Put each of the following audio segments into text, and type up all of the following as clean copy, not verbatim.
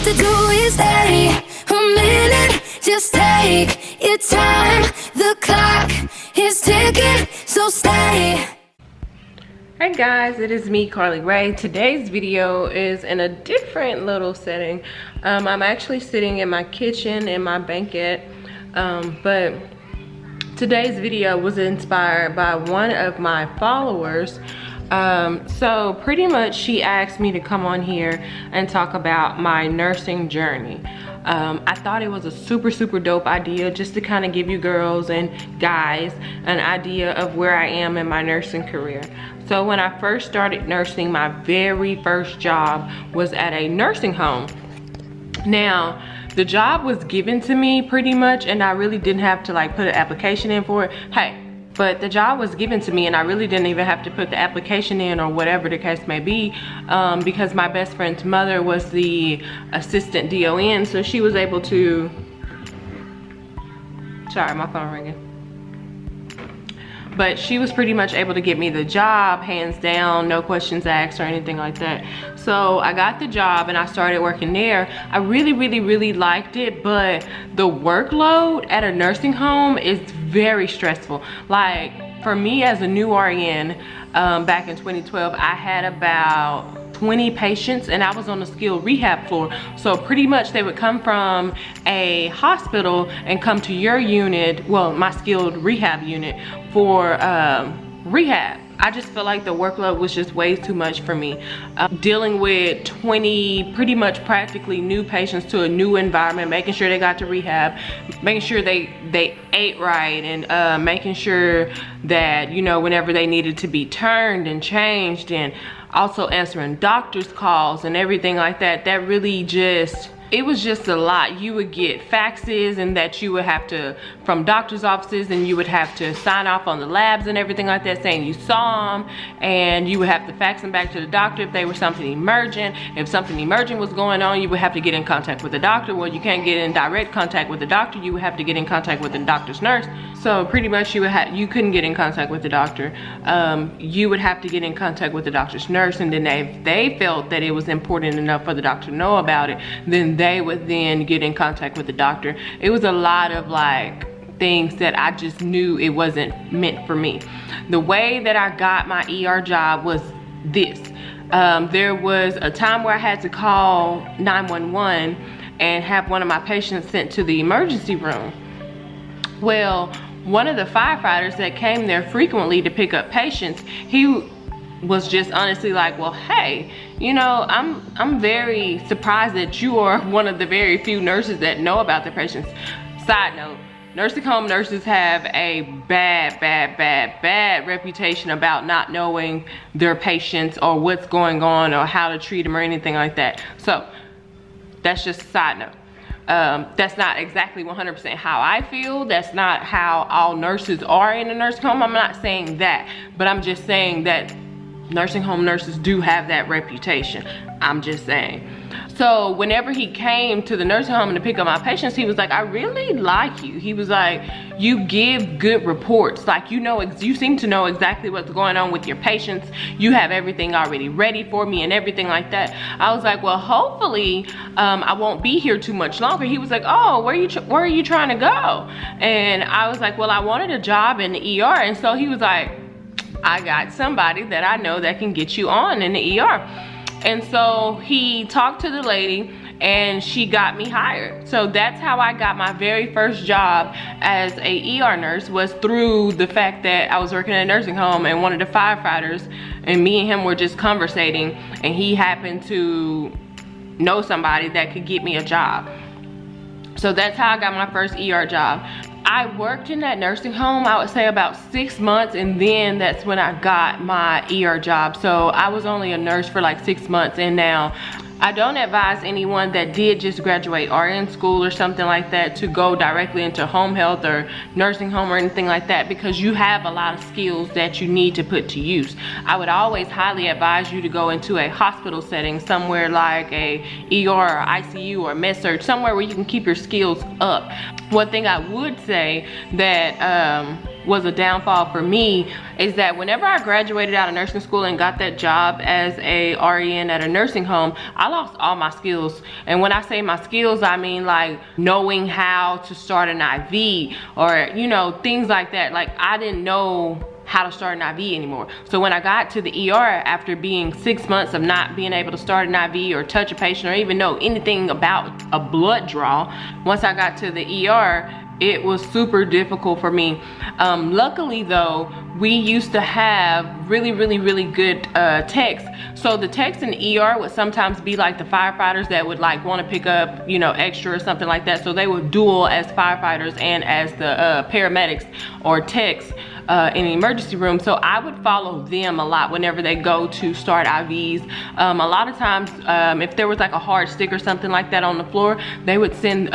have to do is stay a minute. Just take your time. The clock is ticking, so stay. Hey guys, it is me, Carlerae. Today's video is in a different little setting. I'm actually sitting in my kitchen in my banquette, but today's video was inspired by one of my followers. So pretty much she asked me to come on here and talk about my nursing journey. I thought it was a super dope idea, just to kind of give you girls and guys an idea of where I am in my nursing career. So when I first started nursing, my very first job was at a nursing home. Now, the job was given to me pretty much, and I really didn't have to like put an application in for it. But the job was given to me and I really didn't even have to put the application in or whatever the case may be, because my best friend's mother was the assistant DON, so she was able to, sorry, my phone ringing. But she was pretty much able to get me the job, hands down, no questions asked or anything like that. So I got the job and I started working there. I really liked it, but the workload at a nursing home is very stressful. Like, for me as a new RN, back in 2012, I had about 20 patients and I was on the skilled rehab floor. So pretty much they would come from a hospital and come to your unit, well, my skilled rehab unit, for rehab. I just felt like the workload was just way too much for me. Dealing with 20 pretty much practically new patients to a new environment, making sure they got to rehab, making sure they ate right, and making sure that, you know, whenever they needed to be turned and changed, and also answering doctor's calls and everything like that. That really just, it was just a lot. You would get faxes and that you would have to, from doctor's offices, and you would have to sign off on the labs and everything like that, saying you saw them, and you would have to fax them back to the doctor if they were something emergent. If something emergent was going on, you would have to get in contact with the doctor. Well, you can't get in direct contact with the doctor, you would have to get in contact with the doctor's nurse. So pretty much you couldn't get in contact with the doctor. You would have to get in contact with the doctor's nurse, and then if they felt that it was important enough for the doctor to know about it, then they would then get in contact with the doctor. It was a lot of like things that I just knew it wasn't meant for me. The way that I got my ER job was this. There was a time where I had to call 911 and have one of my patients sent to the emergency room. Well, one of the firefighters that came there frequently to pick up patients, he was just honestly like, well, hey, you know, I'm very surprised that you are one of the very few nurses that know about the patients. Side note, nursing home nurses have a bad reputation about not knowing their patients or what's going on or how to treat them or anything like that. So that's just a side note. That's not exactly 100% how I feel. That's not how all nurses are in a nursing home. I'm not saying that, but I'm just saying that nursing home nurses do have that reputation. I'm just saying. So whenever he came to the nursing home to pick up my patients, he was like, I really like you. He was like, you give good reports. Like, you know, you seem to know exactly what's going on with your patients. You have everything already ready for me and everything like that. I was like, well, hopefully I won't be here too much longer. He was like, oh, where are you trying to go? And I was like, well, I wanted a job in the ER. And so he was like, I got somebody that I know that can get you on in the ER. And so he talked to the lady and she got me hired. So that's how I got my very first job as a ER nurse, was through the fact that I was working at a nursing home and one of the firefighters and me and him were just conversating, and he happened to know somebody that could get me a job. So that's how I got my first ER job. I worked in that nursing home, I would say about 6 months, and then that's when I got my ER job. So I was only a nurse for like 6 months, and now I don't advise anyone that did just graduate RN school or something like that to go directly into home health or nursing home or anything like that, because you have a lot of skills that you need to put to use. I would always highly advise you to go into a hospital setting, somewhere like a ER or ICU or med-surg, somewhere where you can keep your skills up. One thing I would say that was a downfall for me is that whenever I graduated out of nursing school and got that job as a RN at a nursing home, I lost all my skills. And when I say my skills, I mean like knowing how to start an IV or, you know, things like that. Like I didn't know how to start an IV anymore. So when I got to the ER after being 6 months of not being able to start an IV or touch a patient or even know anything about a blood draw, once I got to the ER, it was super difficult for me. Luckily though, we used to have really good techs. So the techs in the ER would sometimes be like the firefighters that would like want to pick up, you know, extra or something like that. So they would duel as firefighters and as the paramedics or techs in the emergency room. So I would follow them a lot whenever they go to start IVs. A lot of times, if there was like a hard stick or something like that on the floor, they would send,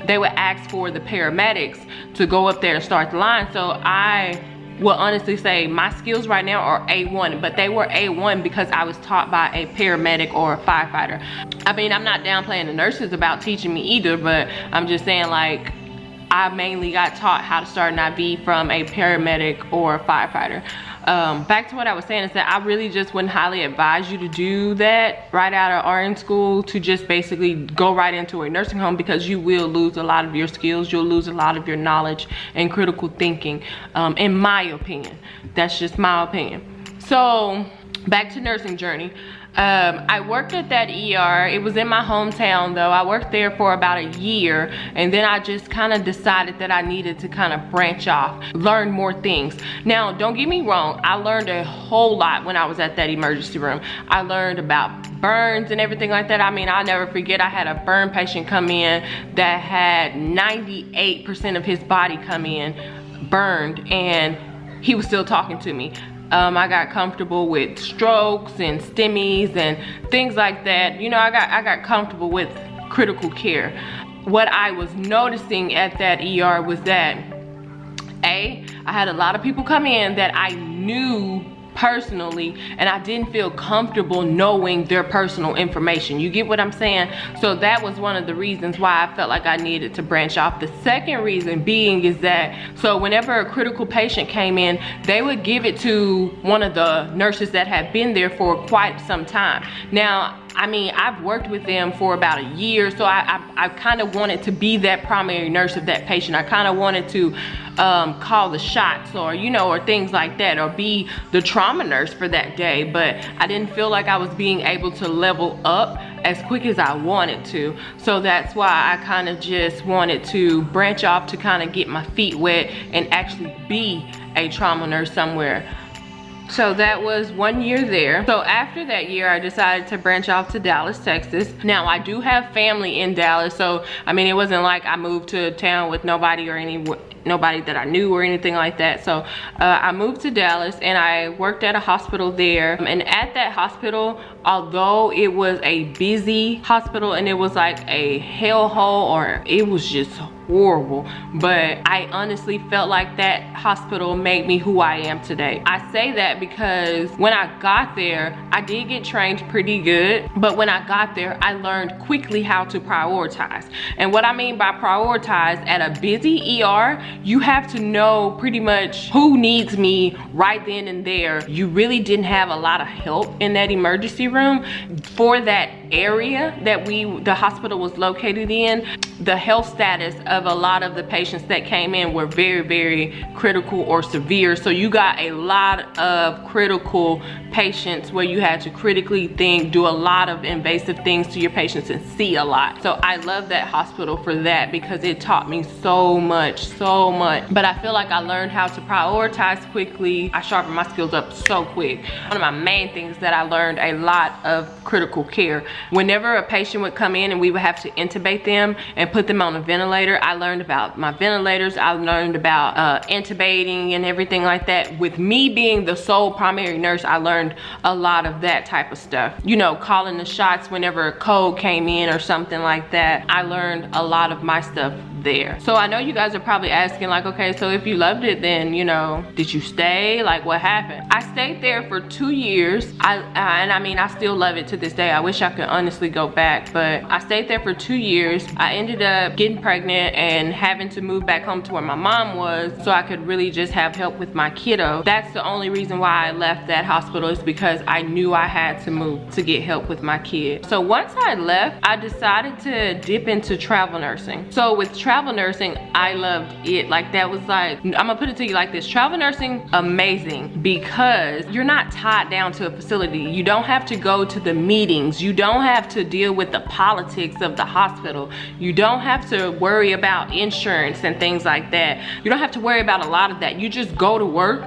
they would ask for the paramedics to go up there and start the line. So I will honestly say my skills right now are A1, but they were A1 because I was taught by a paramedic or a firefighter. I mean, I'm not downplaying the nurses about teaching me either, but I'm just saying like, I mainly got taught how to start an IV from a paramedic or a firefighter. Back to what I was saying is that I really just wouldn't highly advise you to do that right out of RN school, to just basically go right into a nursing home, because you will lose a lot of your skills. You'll lose a lot of your knowledge and critical thinking, in my opinion. That's just my opinion. So back to nursing journey. I worked at that ER. It was in my hometown though. I worked there for about a year, and then I just kind of decided that I needed to kind of branch off, learn more things. Now, don't get me wrong, I learned a whole lot when I was at that emergency room. I learned about burns and everything like that. I mean, I'll never forget, I had a burn patient come in that had 98% of his body come in burned, and he was still talking to me. I got comfortable with strokes and STEMIs and things like that. You know, I got comfortable with critical care. What I was noticing at that ER was that, I had a lot of people come in that I knew personally, and I didn't feel comfortable knowing their personal information. You get what I'm saying? So that was one of the reasons why I felt like I needed to branch off. The second reason being is that, so whenever a critical patient came in, they would give it to one of the nurses that had been there for quite some time. Now, I mean, I've worked with them for about a year, so I kind of wanted to be that primary nurse of that patient. I kind of wanted to call the shots, or, you know, or things like that, or be the trauma nurse for that day. But I didn't feel like I was being able to level up as quick as I wanted to. So that's why I kind of just wanted to branch off to kind of get my feet wet and actually be a trauma nurse somewhere. So that was 1 year there. So after that year, I decided to branch off to Dallas, Texas. Now, I do have family in Dallas, so I mean, it wasn't like I moved to a town with nobody or nobody that I knew or anything like that. So I moved to Dallas and I worked at a hospital there. And at that hospital, although it was a busy hospital and it was like a hellhole, or it was just horrible, but I honestly felt like that hospital made me who I am today. I say that because when I got there, I did get trained pretty good, but when I got there, I learned quickly how to prioritize. And what I mean by prioritize, at a busy ER, you have to know pretty much who needs me right then and there. You really didn't have a lot of help in that emergency room. For that area that the hospital was located in, the health status of a lot of the patients that came in were very critical or severe. So you got a lot of critical patients where you had to critically think, do a lot of invasive things to your patients, and see a lot. So I love that hospital for that, because it taught me so much. But I feel like I learned how to prioritize quickly. I sharpened my skills up so quick. One of my main things that I learned a lot of critical care. Whenever a patient would come in and we would have to intubate them and put them on a ventilator, I learned about my ventilators. I learned about intubating and everything like that. With me being the sole primary nurse, I learned a lot of that type of stuff. You know, calling the shots whenever a code came in or something like that. I learned a lot of my stuff there. So I know you guys are probably asking like, okay, so if you loved it, then, you know, did you stay? Like, what happened? I stayed there for 2 years. And I mean, I still love it to this day. I wish I could honestly go back. But I stayed there for 2 years. I ended up getting pregnant and having to move back home to where my mom was so I could really just have help with my kiddo. That's the only reason why I left that hospital, is because I knew I had to move to get help with my kid. So once I left, I decided to dip into travel nursing. So with travel nursing, I loved it. Like, that was like, I'm gonna put it to you like this: travel nursing, amazing, because you're not tied down to a facility. You don't have to go to the meetings. You don't have to deal with the politics of the hospital. You don't have to worry about insurance and things like that. You don't have to worry about a lot of that. You just go to work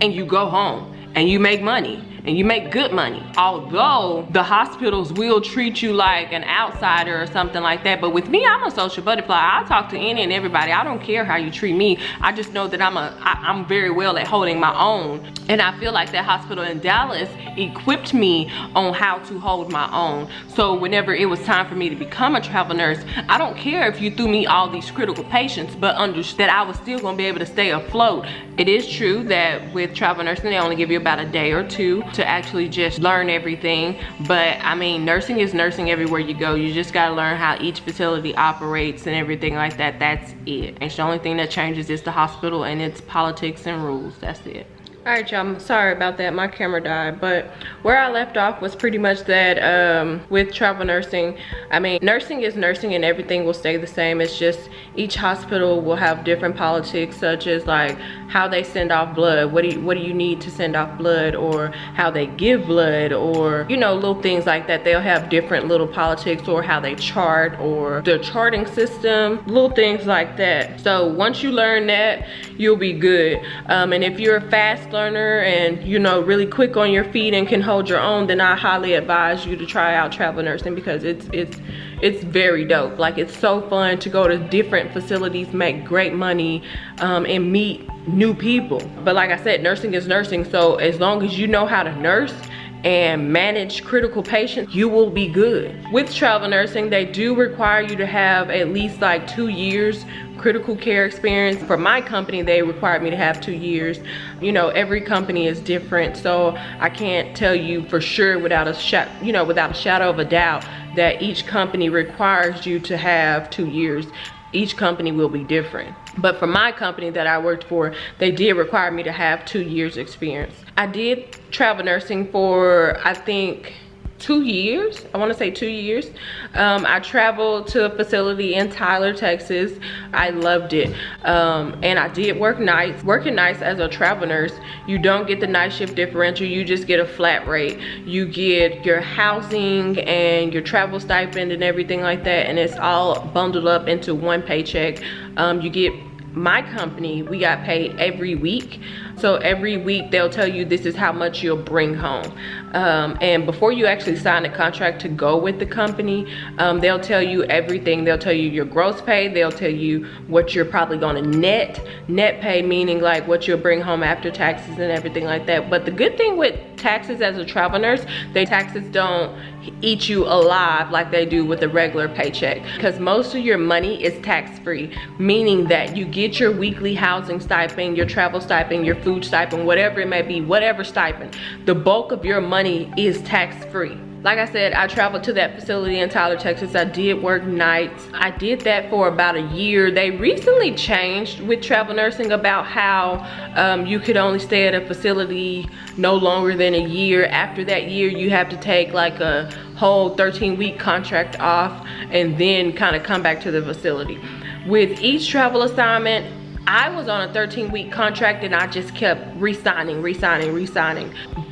and you go home and you make money. And you make good money. Although the hospitals will treat you like an outsider or something like that, but with me, I'm a social butterfly. I talk to any and everybody. I don't care how you treat me. I just know that I'm very well at holding my own. And I feel like that hospital in Dallas equipped me on how to hold my own. So whenever it was time for me to become a travel nurse, I don't care if you threw me all these critical patients, but understood that I was still gonna be able to stay afloat. It is true that with travel nursing, they only give you about a day or two to actually just learn everything. But I mean, nursing is nursing everywhere you go. You just gotta learn how each facility operates and everything like that. That's it. And the only thing that changes is the hospital and its politics and rules. That's it. All right, y'all, I'm sorry about that. My camera died. But where I left off was pretty much that with travel nursing, I mean, nursing is nursing and everything will stay the same. It's just each hospital will have different politics, such as like how they send off blood. What do you need to send off blood, or how they give blood, or, you know, little things like that. They'll have different little politics, or how they chart, or their charting system, little things like that. So once you learn that, you'll be good. And if you're a fast learner and, you know, really quick on your feet and can hold your own, then I highly advise you to try out travel nursing, because it's very dope. Like, it's so fun to go to different facilities, make great money, and meet new people. But like I said, nursing is nursing. So as long as you know how to nurse and manage critical patients, you will be good. With travel nursing, they do require you to have at least like 2 years critical care experience. For my company, they required me to have 2 years. You know, every company is different, so I can't tell you for sure without a shadow of a doubt that each company requires you to have 2 years. Each company will be different. But for my company that I worked for, they did require me to have 2 years experience. I did travel nursing for, I think, 2 years. I want to say 2 years. I traveled to a facility in Tyler, Texas. I loved it. And I did work nights. Working nights as a travel nurse, you don't get the night shift differential. You just get a flat rate. You get your housing and your travel stipend and everything like that, and it's all bundled up into one paycheck. You get, my company, we got paid every week. So every week they'll tell you this is how much you'll bring home. And before you actually sign a contract to go with the company, they'll tell you everything. They'll tell you your gross pay. They'll tell you what you're probably gonna net pay, meaning like what you'll bring home after taxes and everything like that. But the good thing with taxes as a travel nurse, taxes don't eat you alive like they do with a regular paycheck, because most of your money is tax-free, meaning that you get your weekly housing stipend, your travel stipend, your food stipend, whatever it may be, whatever stipend, the bulk of your money is tax-free. Like I said, I traveled to that facility in Tyler, Texas. I did work nights. I did that for about a year. They recently changed with travel nursing about how you could only stay at a facility no longer than a year. After that year, you have to take like a whole 13-week contract off and then kind of come back to the facility. With each travel assignment, I was on a 13-week contract and I just kept re-signing.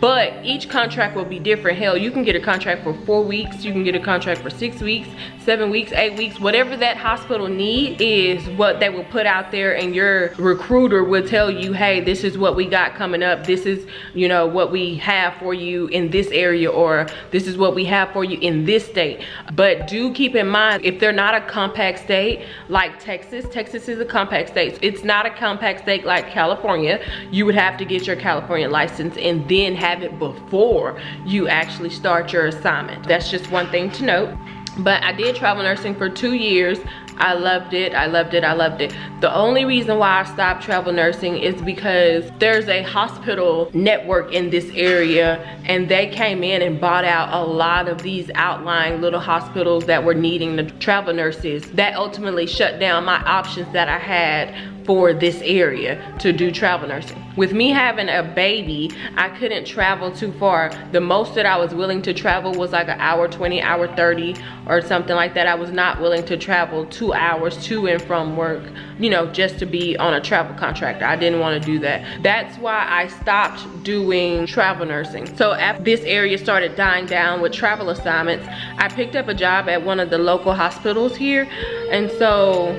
But each contract will be different. Hell, you can get a contract for 4 weeks, you can get a contract for 6 weeks, 7 weeks, 8 weeks. Whatever that hospital need is what they will put out there, and your recruiter will tell you, hey, this is what we got coming up. This is, you know, what we have for you in this area, or this is what we have for you in this state. But do keep in mind, if they're not a compact state like Texas, Texas is a compact state. It's not a compact state like California. You would have to get your California license and then have it before you actually start your assignment. That's just one thing to note. But I did travel nursing for 2 years. I loved it. I loved it. I loved it. The only reason why I stopped travel nursing is because there's a hospital network in this area, and they came in and bought out a lot of these outlying little hospitals that were needing the travel nurses. That ultimately shut down my options that I had for this area to do travel nursing. With me having a baby, I couldn't travel too far. The most that I was willing to travel was like an hour 20, hour 30 or something like that. I was not willing to travel 2 hours to and from work, you know, just to be on a travel contract. I didn't want to do that. That's why I stopped doing travel nursing. So after this area started dying down with travel assignments, I picked up a job at one of the local hospitals here. And so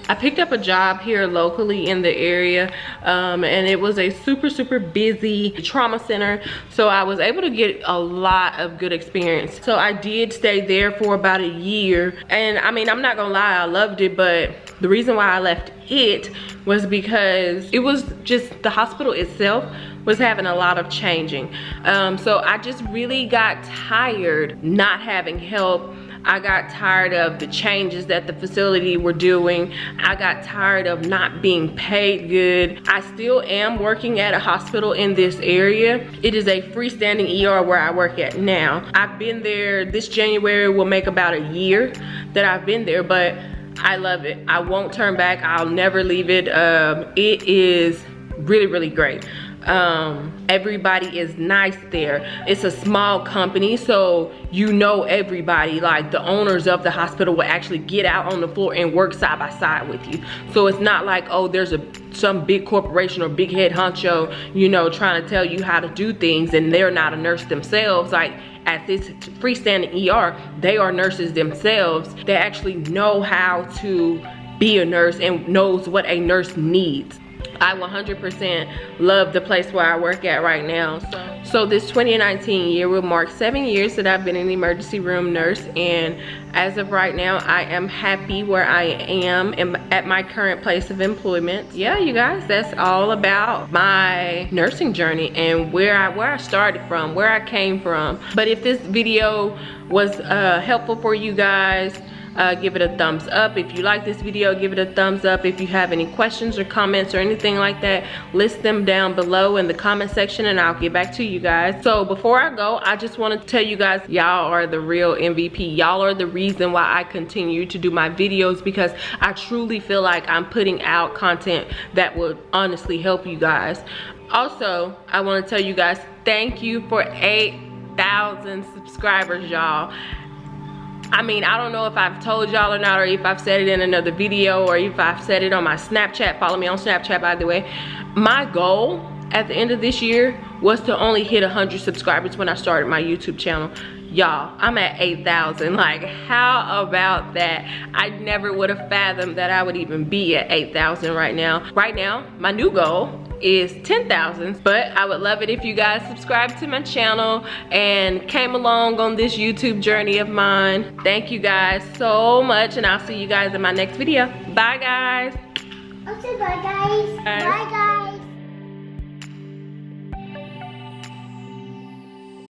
I picked up a job here locally in the area, and it was a super busy trauma center, so I was able to get a lot of good experience. So I did stay there for about a year, and I mean, I'm not gonna lie, I loved it, but the reason why I left it was because it was just, the hospital itself was having a lot of changing. So I just really got tired not having help. I got tired of the changes that the facility were doing. I got tired of not being paid good. I still am working at a hospital in this area. It is a freestanding ER where I work at now. I've been there, this January will make about a year that I've been there, but I love it. I won't turn back. I'll never leave it. It is really great. Everybody is nice there. It's a small company, so you know everybody. Like, the owners of the hospital will actually get out on the floor and work side by side with you. So it's not like, oh, there's some big corporation or big head honcho, you know, trying to tell you how to do things, and they're not a nurse themselves. Like, at this freestanding ER, they are nurses themselves. They actually know how to be a nurse and knows what a nurse needs. I 100% love the place where I work at right now. So this 2019 year will mark 7 years that I've been an emergency room nurse, and as of right now, I am happy where I am at my current place of employment. Yeah, you guys, that's all about my nursing journey and where I started from, where I came from. But if this video was helpful for you guys, give it a thumbs up. If you like this video, give it a thumbs up. If you have any questions or comments or anything like that, list them down below in the comment section and I'll get back to you guys. So before I go, I just want to tell you guys, y'all are the real MVP. Y'all are the reason why I continue to do my videos, because I truly feel like I'm putting out content that would honestly help you guys. Also, I want to tell you guys, thank you for 8,000 subscribers, y'all. I mean, I don't know if I've told y'all or not, or if I've said it in another video, or if I've said it on my Snapchat. Follow me on Snapchat, by the way. My goal at the end of this year was to only hit 100 subscribers when I started my YouTube channel. Y'all, I'm at 8,000. Like, how about that? I never would have fathomed that I would even be at 8,000 right now. Right now, my new goal is 10,000, but I would love it if you guys subscribe to my channel and came along on this YouTube journey of mine. Thank you guys so much, and I'll see you guys in my next video. Bye, guys. Okay, bye, guys. Bye, guys.